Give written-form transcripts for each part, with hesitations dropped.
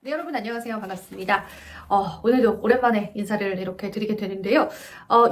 네, 여러분 안녕하세요. 반갑습니다. 오늘도 오랜만에 인사를 이렇게 드리게 되는데요.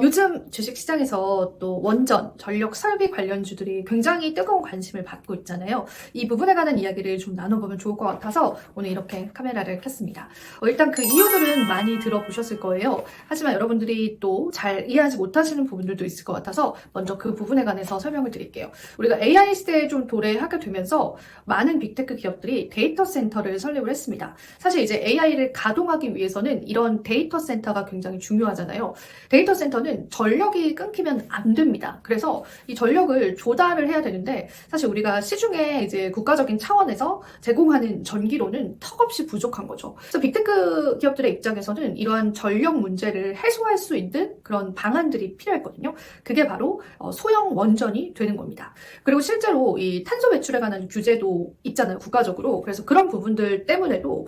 요즘 주식시장에서 또 원전, 전력 설비 관련주들이 굉장히 뜨거운 관심을 받고 있잖아요. 이 부분에 관한 이야기를 좀 나눠보면 좋을 것 같아서 오늘 이렇게 카메라를 켰습니다. 일단 그 이유들은 많이 들어보셨을 거예요. 하지만 여러분들이 또 잘 이해하지 못하시는 부분들도 있을 것 같아서 먼저 그 부분에 관해서 설명을 드릴게요. 우리가 AI 시대에 좀 도래하게 되면서 많은 빅테크 기업들이 데이터 센터를 설립을 했습니다. 사실 이제 AI를 가동하기 위해서는 이런 데이터 센터가 굉장히 중요하잖아요. 데이터 센터는 전력이 끊기면 안 됩니다. 그래서 이 전력을 조달을 해야 되는데 사실 우리가 시중에 이제 국가적인 차원에서 제공하는 전기로는 턱없이 부족한 거죠. 그래서 빅테크 기업들의 입장에서는 이러한 전력 문제를 해소할 수 있는 그런 방안들이 필요했거든요. 그게 바로 소형 원전이 되는 겁니다. 그리고 실제로 이 탄소 배출에 관한 규제도 있잖아요, 국가적으로. 그래서 그런 부분들 때문에도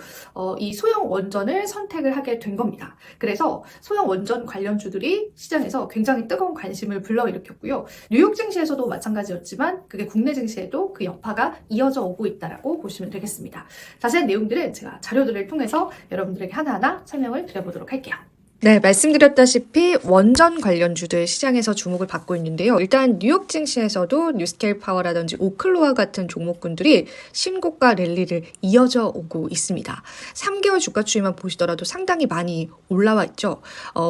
이 소형 원전을 선택을 하게 된 겁니다. 그래서 소형 원전 관련주들이 시장에서 굉장히 뜨거운 관심을 불러일으켰고요. 뉴욕 증시에서도 마찬가지였지만 그게 국내 증시에도 그 여파가 이어져 오고 있다라고 보시면 되겠습니다. 자세한 내용들은 제가 자료들을 통해서 여러분들에게 하나하나 설명을 드려보도록 할게요. 네, 말씀드렸다시피 원전 관련주들 시장에서 주목을 받고 있는데요. 일단 뉴욕 증시에서도 뉴스케일 파워라든지 오클로와 같은 종목군들이 신고가 랠리를 이어져 오고 있습니다. 3개월 주가 추이만 보시더라도 상당히 많이 올라와 있죠.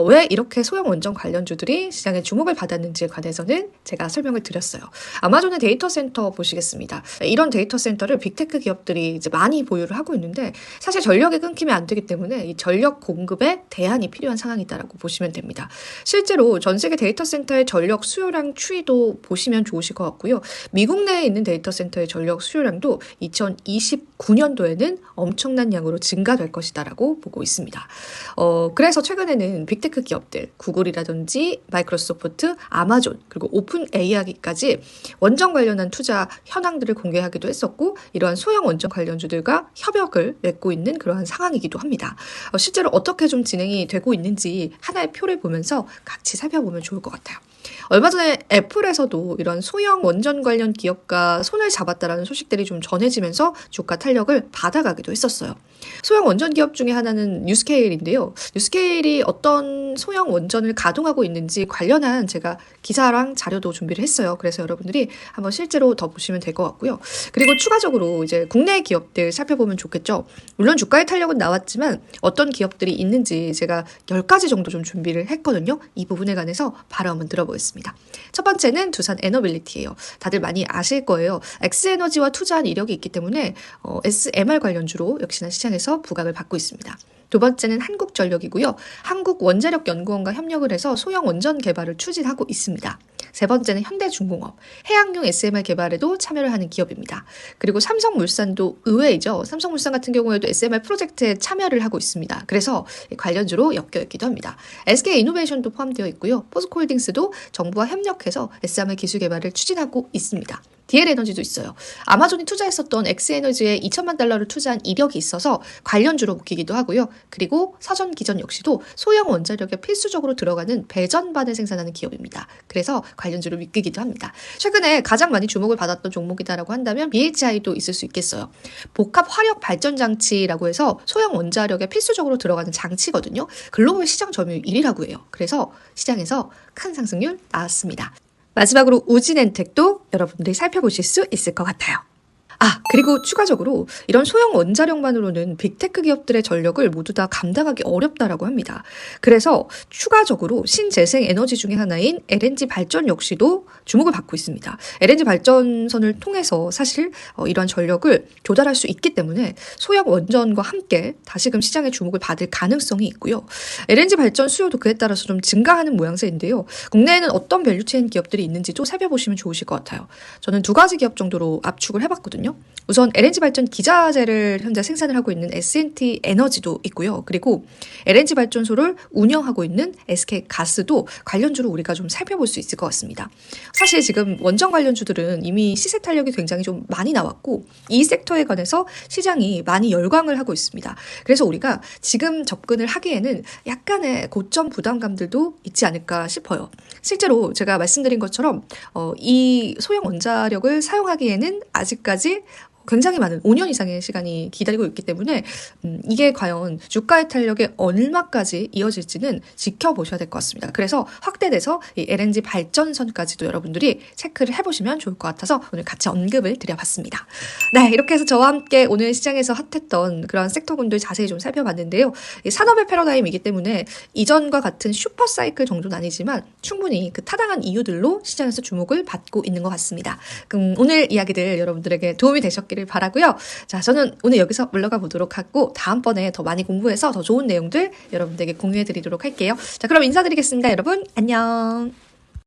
왜 이렇게 소형 원전 관련주들이 시장에 주목을 받았는지에 관해서는 제가 설명을 드렸어요. 아마존의 데이터 센터 보시겠습니다. 이런 데이터 센터를 빅테크 기업들이 이제 많이 보유를 하고 있는데 사실 전력이 끊기면 안 되기 때문에 이 전력 공급에 대안이 필요한 상황이다라고 보시면 됩니다. 실제로 전 세계 데이터 센터의 전력 수요량 추이도 보시면 좋으실 것 같고요. 미국 내에 있는 데이터 센터의 전력 수요량도 2029년도에는 엄청난 양으로 증가될 것이다라고 보고 있습니다. 그래서 최근에는 빅테크 기업들, 구글이라든지 마이크로소프트, 아마존, 그리고 오픈 AI까지 원전 관련한 투자 현황들을 공개하기도 했었고 이러한 소형 원전 관련주들과 협약을 맺고 있는 그러한 상황이기도 합니다. 실제로 어떻게 좀 진행이 되고 있는지 하나의 표를 보면서 같이 살펴보면 좋을 것 같아요. 얼마 전에 애플에서도 이런 소형 원전 관련 기업과 손을 잡았다라는 소식들이 좀 전해지면서 주가 탄력을 받아가기도 했었어요. 소형 원전 기업 중에 하나는 뉴스케일인데요. 뉴스케일이 어떤 소형 원전을 가동하고 있는지 관련한 제가 기사랑 자료도 준비를 했어요. 그래서 여러분들이 한번 실제로 더 보시면 될 것 같고요. 그리고 추가적으로 이제 국내 기업들 살펴보면 좋겠죠. 물론 주가의 탄력은 나왔지만 어떤 기업들이 있는지 제가 10가지 정도 좀 준비를 했거든요. 이 부분에 관해서 바로 한번 들어보겠습니다. 첫 번째는 두산 에너빌리티예요. 다들 많이 아실 거예요. X에너지와 투자한 이력이 있기 때문에 SMR 관련주로 역시나 시장에서 부각을 받고 있습니다. 두 번째는 한국전력이고요. 한국원자력연구원과 협력을 해서 소형 원전 개발을 추진하고 있습니다. 세 번째는 현대중공업, 해양용 SMR 개발에도 참여를 하는 기업입니다. 그리고 삼성물산도 의외이죠. 삼성물산 같은 경우에도 SMR 프로젝트에 참여를 하고 있습니다. 그래서 관련주로 엮여있기도 합니다. SK이노베이션도 포함되어 있고요. 포스코홀딩스도 정부와 협력해서 SMR 기술 개발을 추진하고 있습니다. DL에너지도 있어요. 아마존이 투자했었던 X에너지에 2천만 달러를 투자한 이력이 있어서 관련주로 묶이기도 하고요. 그리고 서전기전 역시도 소형 원자력에 필수적으로 들어가는 배전반을 생산하는 기업입니다. 그래서 관련주로 묶이기도 합니다. 최근에 가장 많이 주목을 받았던 종목이다라고 한다면 BHI도 있을 수 있겠어요. 복합 화력 발전 장치라고 해서 소형 원자력에 필수적으로 들어가는 장치거든요. 글로벌 시장 점유율 1위라고 해요. 그래서 시장에서 큰 상승률 나왔습니다. 마지막으로 우진엔텍도 여러분들이 살펴보실 수 있을 것 같아요. 그리고 추가적으로 이런 소형 원자력만으로는 빅테크 기업들의 전력을 모두 다 감당하기 어렵다라고 합니다. 그래서 추가적으로 신재생 에너지 중에 하나인 LNG 발전 역시도 주목을 받고 있습니다. LNG 발전선을 통해서 사실 이러한 전력을 조달할 수 있기 때문에 소형 원전과 함께 다시금 시장의 주목을 받을 가능성이 있고요. LNG 발전 수요도 그에 따라서 좀 증가하는 모양새인데요. 국내에는 어떤 밸류체인 기업들이 있는지도 살펴보시면 좋으실 것 같아요. 저는 2가지 기업 정도로 압축을 해봤거든요. 우선 LNG 발전 기자재를 현재 생산을 하고 있는 S&T 에너지도 있고요. 그리고 LNG 발전소를 운영하고 있는 SK가스도 관련주로 우리가 좀 살펴볼 수 있을 것 같습니다. 사실 지금 원전 관련주들은 이미 시세 탄력이 굉장히 좀 많이 나왔고 이 섹터에 관해서 시장이 많이 열광을 하고 있습니다. 그래서 우리가 지금 접근을 하기에는 약간의 고점 부담감들도 있지 않을까 싶어요. 실제로 제가 말씀드린 것처럼 이 소형 원자력을 사용하기에는 아직까지 굉장히 많은 5년 이상의 시간이 기다리고 있기 때문에 이게 과연 주가의 탄력에 얼마까지 이어질지는 지켜보셔야 될 것 같습니다. 그래서 확대돼서 이 LNG 발전선까지도 여러분들이 체크를 해보시면 좋을 것 같아서 오늘 같이 언급을 드려봤습니다. 네, 이렇게 해서 저와 함께 오늘 시장에서 핫했던 그런 섹터군들 자세히 좀 살펴봤는데요. 이 산업의 패러다임이기 때문에 이전과 같은 슈퍼사이클 정도는 아니지만 충분히 그 타당한 이유들로 시장에서 주목을 받고 있는 것 같습니다. 그럼 오늘 이야기들 여러분들에게 도움이 되셨기를 바라고요. 자, 저는 오늘 여기서 물러가 보도록 하고 다음번에 더 많이 공부해서 더 좋은 내용들 여러분들에게 공유해 드리도록 할게요. 자, 그럼 인사드리겠습니다. 여러분, 안녕.